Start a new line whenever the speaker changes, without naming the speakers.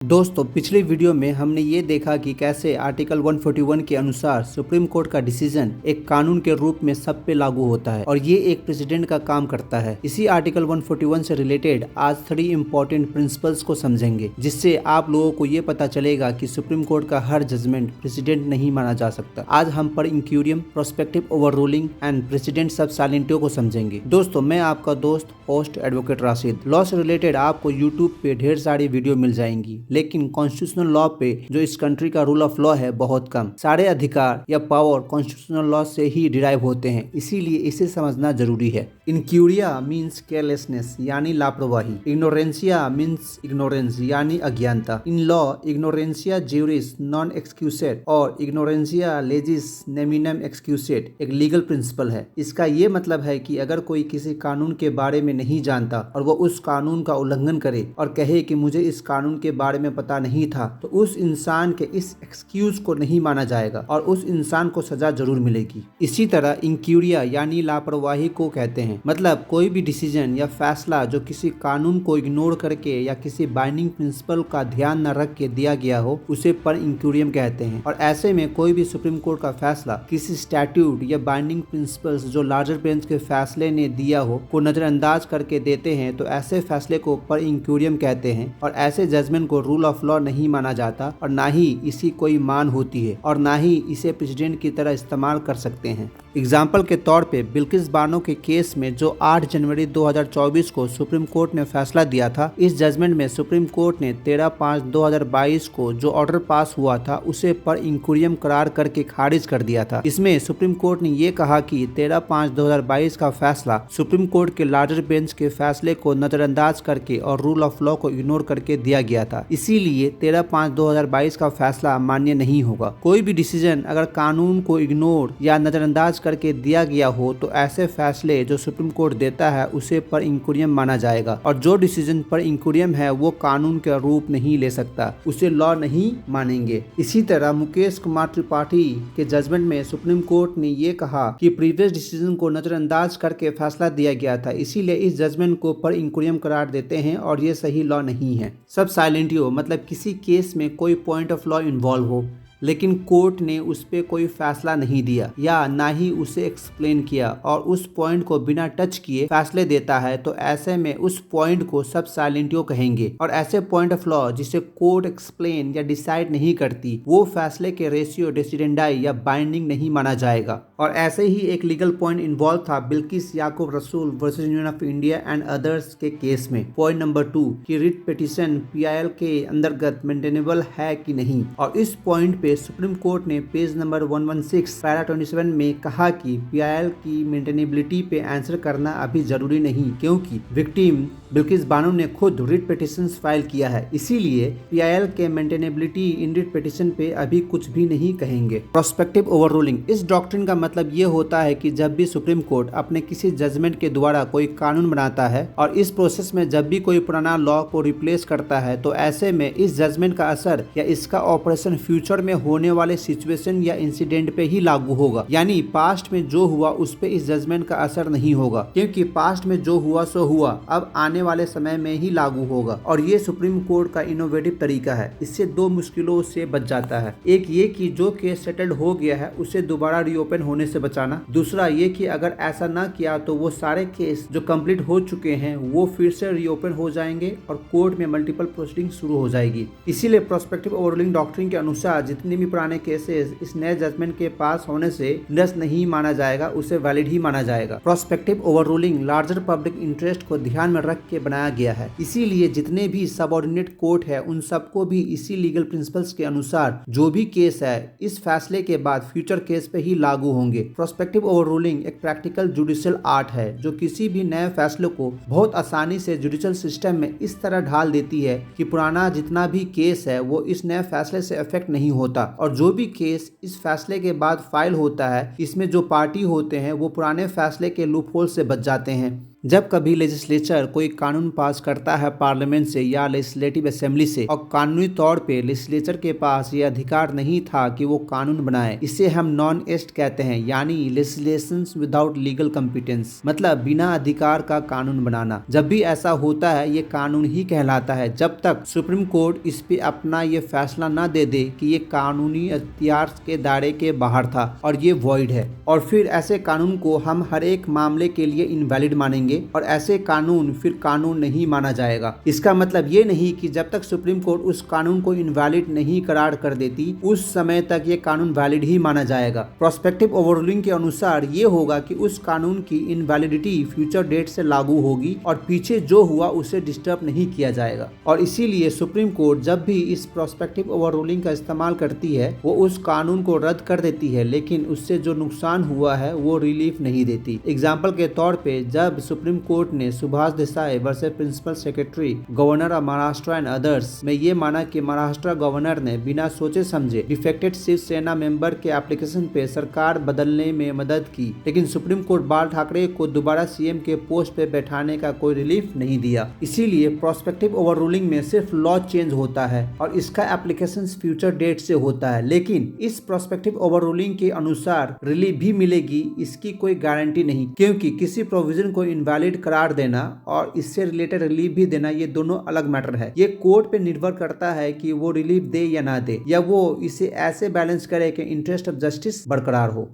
दोस्तों पिछली वीडियो में हमने ये देखा कि कैसे आर्टिकल 141 के अनुसार सुप्रीम कोर्ट का डिसीजन एक कानून के रूप में सब पे लागू होता है और ये एक प्रेसिडेंट का काम करता है। इसी आर्टिकल 141 से रिलेटेड आज 3 इम्पोर्टेंट प्रिंसिपल्स को समझेंगे, जिससे आप लोगों को ये पता चलेगा कि सुप्रीम कोर्ट का हर जजमेंट प्रेसिडेंट नहीं माना जा सकता। आज हम पर इंक्यूरियम, prospective over ruling and president सब साइलेंटियो को समझेंगे। दोस्तों मैं आपका दोस्त होस्ट एडवोकेट राशिद। लॉ से रिलेटेड आपको यूट्यूब पे ढेर सारी वीडियो मिल जाएंगी, लेकिन कॉन्स्टिट्यूशनल लॉ पे जो इस कंट्री का रूल ऑफ लॉ है बहुत कम। सारे अधिकार या पावर कॉन्स्टिट्यूशनल लॉ से ही डिराइव होते हैं, इसीलिए इसे समझना जरूरी है। इनक्यूरिया मीन्स केयरलेसनेस यानी लापरवाही। इग्नोरेंसिया मीन्स इग्नोरेंस यानी अज्ञानता। इन लॉ इग्नोरेंसिया ज्यूरिस नॉन एक्सक्यूसेड और इग्नोरेंसिया लेजिस नेमिनम एक्सक्यूसेड एक लीगल प्रिंसिपल है। इसका ये मतलब है कि अगर कोई किसी कानून के बारे में नहीं जानता और वो उस कानून का उल्लंघन करे और कहे कि मुझे इस कानून के बारे में पता नहीं था, तो उस इंसान के इस एक्सक्यूज को नहीं माना जाएगा और उस इंसान को सजा जरूर मिलेगी। इसी तरह इंक्यूरिया यानी लापरवाही को कहते हैं, मतलब कोई भी डिसीजन या फैसला जो किसी कानून को इग्नोर करके या किसी बाइंडिंग प्रिंसिपल का ध्यान न रख के दिया गया हो, उसे पर इंक्यूरियम कहते हैं। और ऐसे में कोई भी सुप्रीम कोर्ट का फैसला किसी स्टैट्यूट या बाइंडिंग प्रिंसिपल्स जो लार्जर बेंच के फैसले ने दिया हो को नजरअंदाज करके देते हैं, तो ऐसे फैसले को पर इंक्यूरियम कहते हैं। और ऐसे जजमेंट को रूल ऑफ लॉ नहीं माना जाता और ना ही इसी कोई मान होती है और ना ही इसे प्रेसिडेंट की तरह इस्तेमाल कर सकते हैं। एग्जाम्पल के तौर पे बिल्किस बानो के केस में जो 8 जनवरी 2024 को सुप्रीम कोर्ट ने फैसला दिया था, इस जजमेंट में सुप्रीम कोर्ट ने 13/5/2022 को जो ऑर्डर पास हुआ था उसे पर इंक्यूरियम करार करके खारिज कर दिया था। इसमें सुप्रीम कोर्ट ने ये कहा कि 13/5/2022 का फैसला सुप्रीम कोर्ट के लार्जर बेंच के फैसले को नजरअंदाज करके और रूल ऑफ लॉ को इग्नोर करके दिया गया था, इसीलिए 13/5/2022 का फैसला मान्य नहीं होगा। कोई भी डिसीजन अगर कानून को इग्नोर या नजरअंदाज करके दिया गया हो, तो ऐसे फैसले जो सुप्रीम कोर्ट देता है उसे पर इंक्यूरियम माना जाएगा और जो डिसीजन पर इंक्यूरियम है वो कानून का रूप नहीं ले सकता, उसे लॉ नहीं मानेंगे। इसी तरह मुकेश कुमार त्रिपाठी के जजमेंट में सुप्रीम कोर्ट ने ये कहा कि प्रीवियस डिसीजन को नजरअंदाज करके फैसला दिया गया था, इसीलिए इस जजमेंट को पर इंक्यूरियम करार देते हैं और ये सही लॉ नहीं है। सब साइलेंटियो मतलब किसी केस में कोई पॉइंट ऑफ लॉ इन्वॉल्व हो लेकिन कोर्ट ने उस पे कोई फैसला नहीं दिया या ना ही उसे एक्सप्लेन किया और उस पॉइंट को बिना टच किए फैसले देता है, तो ऐसे में उस पॉइंट को सब साइलेंटियो कहेंगे। और ऐसे पॉइंट ऑफ लॉ जिसे कोर्ट एक्सप्लेन या डिसाइड नहीं करती, वो फैसले के रेशियो डेसिडेंडाई या बाइंडिंग नहीं माना जाएगा। और ऐसे ही एक लीगल पॉइंट इन्वॉल्व था बिल्किस याकूब रसूल versus union of India and others के केस में। पॉइंट नंबर 2 कि रिट पिटीशन PIL के अंतर्गत मेंटेनेबल है कि नहीं। और इस पॉइंट पे सुप्रीम कोर्ट ने पेज नंबर 116 पैरा 27 में कहा कि PIL की मेंटेनेबिलिटी पे आंसर करना अभी जरूरी नहीं, क्योंकि विक्टिम बिल्किस बानो ने खुद रिट पिटीशंस फाइल किया है, इसीलिए PIL के मेंटेनेबिलिटी इन रिट पिटीशन पे अभी कुछ भी नहीं कहेंगे। प्रोस्पेक्टिव ओवर रूलिंग इस डॉक्ट्रिन का मतलब ये होता है कि जब भी सुप्रीम कोर्ट अपने किसी जजमेंट के द्वारा कोई कानून बनाता है और इस प्रोसेस में जब भी कोई पुराना लॉ को रिप्लेस करता है, तो ऐसे में इस जजमेंट का असर या इसका ऑपरेशन फ्यूचर में होने वाले सिचुएशन या इंसिडेंट पे ही लागू होगा। यानी पास्ट में जो हुआ उस पे इस जजमेंट का असर नहीं होगा, क्योंकि पास्ट में जो हुआ सो हुआ, अब आने वाले समय में ही लागू होगा। और ये सुप्रीम कोर्ट का इनोवेटिव तरीका है। इससे 2 मुश्किलों से बच जाता है। एक ये कि जो केस सेटल्ड हो गया है उसे दोबारा रीओपन होने से बचाना। दूसरा ये कि अगर ऐसा ना किया तो वो सारे केस जो कंप्लीट हो चुके हैं वो फिर से रीओपन हो जाएंगे और कोर्ट में मल्टीपल प्रोसीडिंग शुरू हो जाएगी। इसीलिए प्रोस्पेक्टिव ओवररूलिंग डॉक्ट्रिन के अनुसार जितने भी पुराने केसेस इस नए जजमेंट के पास होने से निरस्त नहीं माना जाएगा, उसे वैलिड ही माना जाएगा। प्रोस्पेक्टिव ओवररूलिंग लार्जर पब्लिक इंटरेस्ट को ध्यान में रख के बनाया गया है, इसीलिए जितने भी सबऑर्डिनेट कोर्ट है उन सबको भी इसी लीगल प्रिंसिपल्स के अनुसार जो भी केस है इस फैसले के बाद फ्यूचर केस पे ही लागू होंगे। प्रोस्पेक्टिव ओवररूलिंग एक प्रैक्टिकल जुडिशियल आर्ट है जो किसी भी नए फैसले को बहुत आसानी से जुडिशियल सिस्टम में इस तरह ढाल देती है कि पुराना जितना भी केस है वो इस नए फैसले से अफेक्ट नहीं होता और जो भी केस इस फैसले के बाद फाइल होता है इसमें जो पार्टी होते हैं वो पुराने फैसले के लूपहोल से बच जाते हैं। जब कभी लेजिस्लेचर कोई कानून पास करता है पार्लियामेंट से या लेजिस्लेटिव असेंबली से और कानूनी तौर पे लेजिस्लेचर के पास ये अधिकार नहीं था कि वो कानून बनाए, इसे हम नॉन एस्ट कहते हैं, यानी लेजिस्लेशंस विदाउट लीगल कॉम्पिटेंस, मतलब बिना अधिकार का कानून बनाना। जब भी ऐसा होता है ये कानून ही कहलाता है जब तक सुप्रीम कोर्ट इस पे अपना ये फैसला ना दे दे कि ये कानूनी अख्तियार के दायरे के बाहर था और ये वॉइड है, और फिर ऐसे कानून को हम हर एक मामले के लिए इनवैलिड मानेंगे और ऐसे कानून फिर कानून नहीं माना जाएगा। इसका मतलब ये नहीं कि जब तक सुप्रीम कोर्ट उस कानून को इनवैलिड नहीं करार कर देती उस समय तक ये कानून वैलिड ही माना जाएगा। प्रोस्पेक्टिव ओवररूलिंग के अनुसार ये होगा कि उस कानून की इनवैलिडिटी फ्यूचर डेट से लागू होगी और पीछे जो हुआ उसे डिस्टर्ब नहीं किया जाएगा, और इसीलिए सुप्रीम कोर्ट जब भी इस प्रोस्पेक्टिव ओवररूलिंग का इस्तेमाल करती है वो उस कानून को रद्द कर देती है, लेकिन उससे जो नुकसान हुआ है वो रिलीफ नहीं देती। एग्जाम्पल के तौर पे जब सुप्रीम कोर्ट ने Subhash Desai versus principal secretary governor of Maharashtra and others में ये माना कि महाराष्ट्र गवर्नर ने बिना सोचे समझे डिफेक्टेड शिवसेना मेंबर के एप्लीकेशन पे सरकार बदलने में मदद की, लेकिन सुप्रीम कोर्ट बाल ठाकरे को दोबारा सीएम के पोस्ट पे बैठाने का कोई रिलीफ नहीं दिया। इसीलिए प्रोस्पेक्टिव ओवररूलिंग में सिर्फ लॉ चेंज होता है और इसका एप्लीकेशन फ्यूचर डेट से होता है, लेकिन इस प्रोस्पेक्टिव ओवररूलिंग के अनुसार रिलीफ भी मिलेगी इसकी कोई गारंटी नहीं, क्योंकि किसी प्रोविजन को इनवैलिड करार देना और इससे रिलेटेड रिलीफ भी देना ये दोनों अलग मैटर है। ये कोर्ट पे निर्भर करता है कि वो रिलीफ दे या ना दे, या वो इसे ऐसे बैलेंस करे कि इंटरेस्ट ऑफ जस्टिस बरकरार हो।